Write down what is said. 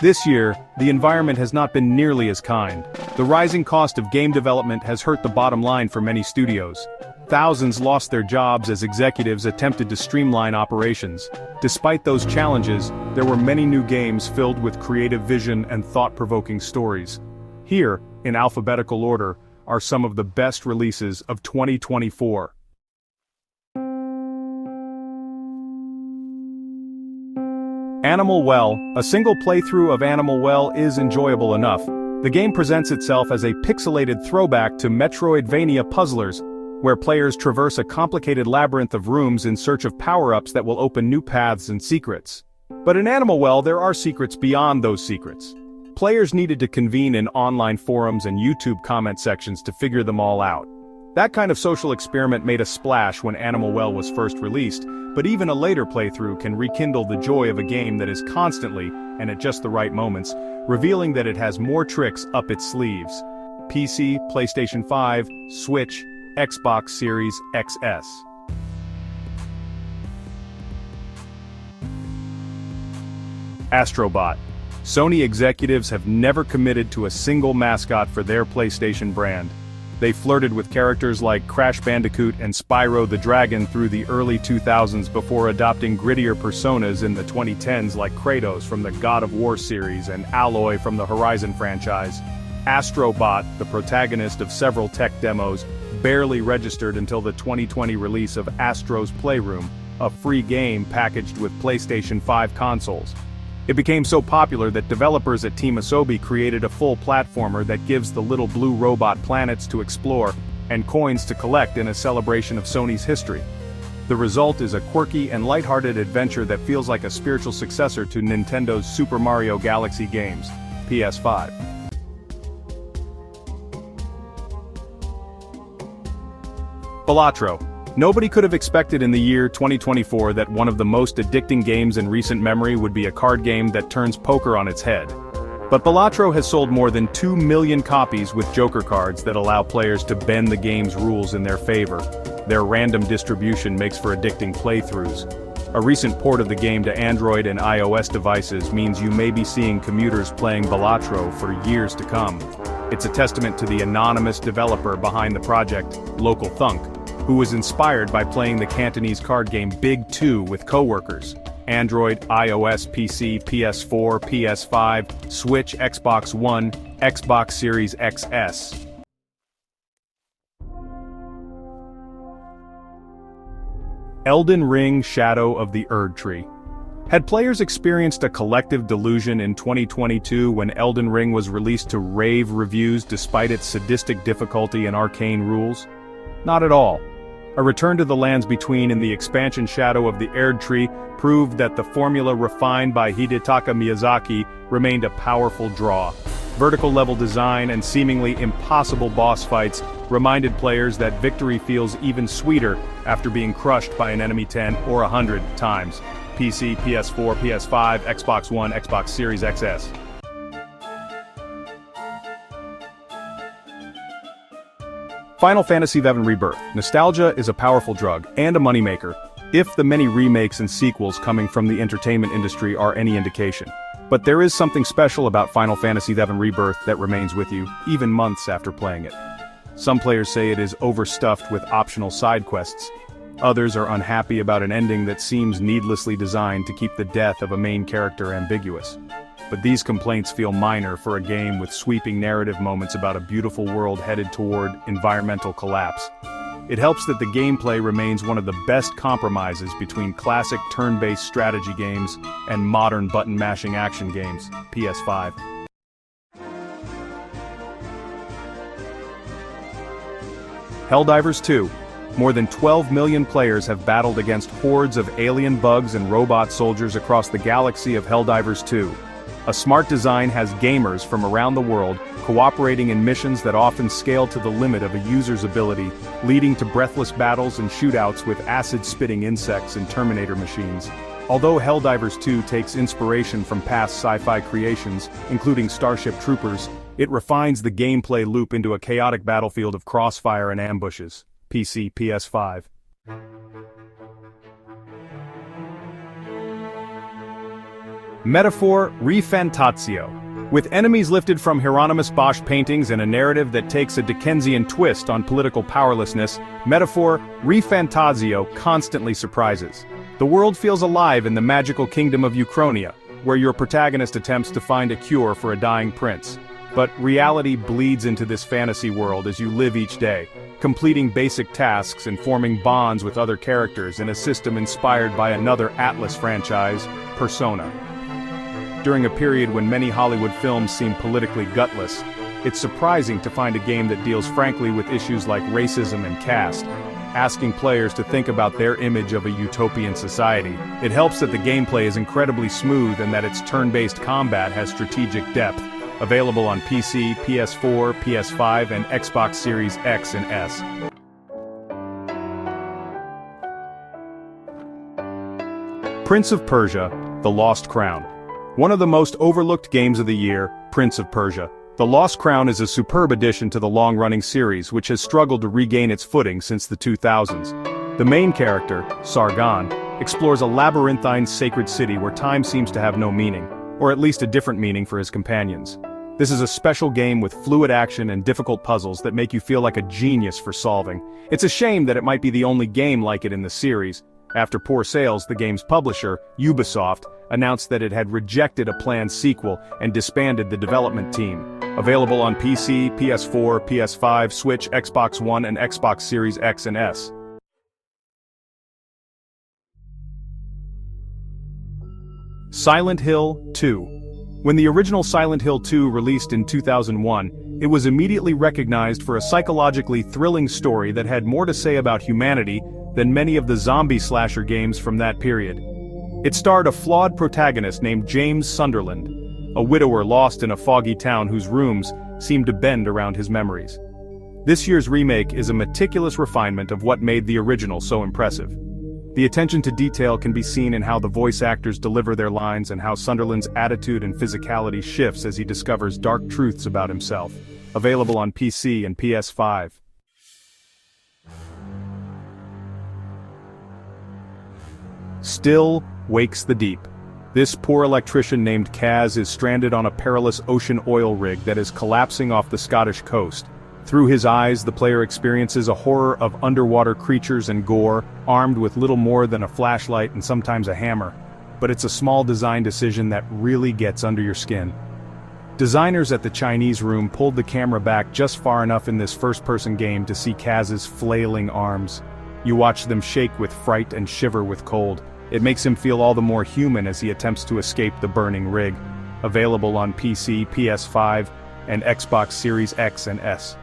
This year, the environment has not been nearly as kind. The rising cost of game development has hurt the bottom line for many studios. Thousands lost their jobs as executives attempted to streamline operations. Despite those challenges, there were many new games filled with creative vision and thought-provoking stories. Here, in alphabetical order, are some of the best releases of 2024. Animal Well. A single playthrough of Animal Well is enjoyable enough. The game presents itself as a pixelated throwback to Metroidvania puzzlers, where players traverse a complicated labyrinth of rooms in search of power-ups that will open new paths and secrets. But in Animal Well there are secrets beyond those secrets. Players needed to convene in online forums and YouTube comment sections to figure them all out. That kind of social experiment made a splash when Animal Well was first released, but even a later playthrough can rekindle the joy of a game that is constantly, and at just the right moments, revealing that it has more tricks up its sleeves. PC, PlayStation 5, Switch, Xbox Series XS. Astro Bot. Sony executives have never committed to a single mascot for their PlayStation brand. They flirted with characters like Crash Bandicoot and Spyro the Dragon through the early 2000s before adopting grittier personas in the 2010s like Kratos from the God of War series and Aloy from the Horizon franchise. Astro Bot, the protagonist of several tech demos, barely registered until the 2020 release of Astro's Playroom, a free game packaged with PlayStation 5 consoles. It became so popular that developers at Team Asobi created a full platformer that gives the little blue robot planets to explore and coins to collect in a celebration of Sony's history. The result is a quirky and lighthearted adventure that feels like a spiritual successor to Nintendo's Super Mario Galaxy games, PS5. Balatro. Nobody could have expected in the year 2024 that one of the most addicting games in recent memory would be a card game that turns poker on its head. But Balatro has sold more than 2 million copies with Joker cards that allow players to bend the game's rules in their favor. Their random distribution makes for addicting playthroughs. A recent port of the game to Android and iOS devices means you may be seeing commuters playing Balatro for years to come. It's a testament to the anonymous developer behind the project, Local Thunk, who was inspired by playing the Cantonese card game Big 2 with coworkers. Android, iOS, PC, PS4, PS5, Switch, Xbox One, Xbox Series XS. Elden Ring: Shadow of the Erdtree. Had players experienced a collective delusion in 2022 when Elden Ring was released to rave reviews despite its sadistic difficulty and arcane rules? Not at all. A return to the lands between in the expansion Shadow of the Erdtree proved that the formula refined by Hidetaka Miyazaki remained a powerful draw. Vertical level design and seemingly impossible boss fights reminded players that victory feels even sweeter after being crushed by an enemy 10 or 100 times. PC, PS4, PS5, Xbox One, Xbox Series XS. Final Fantasy VII Rebirth. Nostalgia is a powerful drug, and a moneymaker, if the many remakes and sequels coming from the entertainment industry are any indication. But there is something special about Final Fantasy VII Rebirth that remains with you, even months after playing it. Some players say it is overstuffed with optional side quests. Others are unhappy about an ending that seems needlessly designed to keep the death of a main character ambiguous. But these complaints feel minor for a game with sweeping narrative moments about a beautiful world headed toward environmental collapse. It helps that the gameplay remains one of the best compromises between classic turn-based strategy games and modern button-mashing action games, PS5. Helldivers 2. More than 12 million players have battled against hordes of alien bugs and robot soldiers across the galaxy of Helldivers 2. A smart design has gamers from around the world cooperating in missions that often scale to the limit of a user's ability, leading to breathless battles and shootouts with acid-spitting insects and Terminator machines. Although Helldivers 2 takes inspiration from past sci-fi creations, including Starship Troopers, it refines the gameplay loop into a chaotic battlefield of crossfire and ambushes. PC, PS5. Metaphor Rifantatio. With enemies lifted from Hieronymus Bosch paintings and a narrative that takes a Dickensian twist on political powerlessness, Metaphor Rifantasio constantly surprises. The world feels alive in the magical kingdom of Uchronia, where your protagonist attempts to find a cure for a dying prince. But reality bleeds into this fantasy world as you live each day, completing basic tasks and forming bonds with other characters in a system inspired by another Atlas franchise, Persona. During a period when many Hollywood films seem politically gutless, it's surprising to find a game that deals frankly with issues like racism and caste, asking players to think about their image of a utopian society. It helps that the gameplay is incredibly smooth and that its turn-based combat has strategic depth, available on PC, PS4, PS5, and Xbox Series X and S. Prince of Persia: The Lost Crown. One of the most overlooked games of the year, Prince of Persia: The Lost Crown is a superb addition to the long-running series which has struggled to regain its footing since the 2000s. The main character, Sargon, explores a labyrinthine sacred city where time seems to have no meaning, or at least a different meaning for his companions. This is a special game with fluid action and difficult puzzles that make you feel like a genius for solving. It's a shame that it might be the only game like it in the series. After poor sales, the game's publisher, Ubisoft, announced that it had rejected a planned sequel and disbanded the development team. Available on PC, PS4, PS5, Switch, Xbox One, and Xbox Series X and S. Silent Hill 2. When the original Silent Hill 2 released in 2001, it was immediately recognized for a psychologically thrilling story that had more to say about humanity than many of the zombie slasher games from that period. It starred a flawed protagonist named James Sunderland, a widower lost in a foggy town whose rooms seemed to bend around his memories. This year's remake is a meticulous refinement of what made the original so impressive. The attention to detail can be seen in how the voice actors deliver their lines and how Sunderland's attitude and physicality shifts as he discovers dark truths about himself. Available on PC and PS5. Still wakes the deep. This poor electrician named Kaz is stranded on a perilous ocean oil rig that is collapsing off the Scottish coast. Through his eyes, the player experiences a horror of underwater creatures and gore, armed with little more than a flashlight and sometimes a hammer. But it's a small design decision that really gets under your skin. Designers at the Chinese Room pulled the camera back just far enough in this first-person game to see Kaz's flailing arms. You watch them shake with fright and shiver with cold. It makes him feel all the more human as he attempts to escape the burning rig. Available on PC, PS5, and Xbox Series X and S.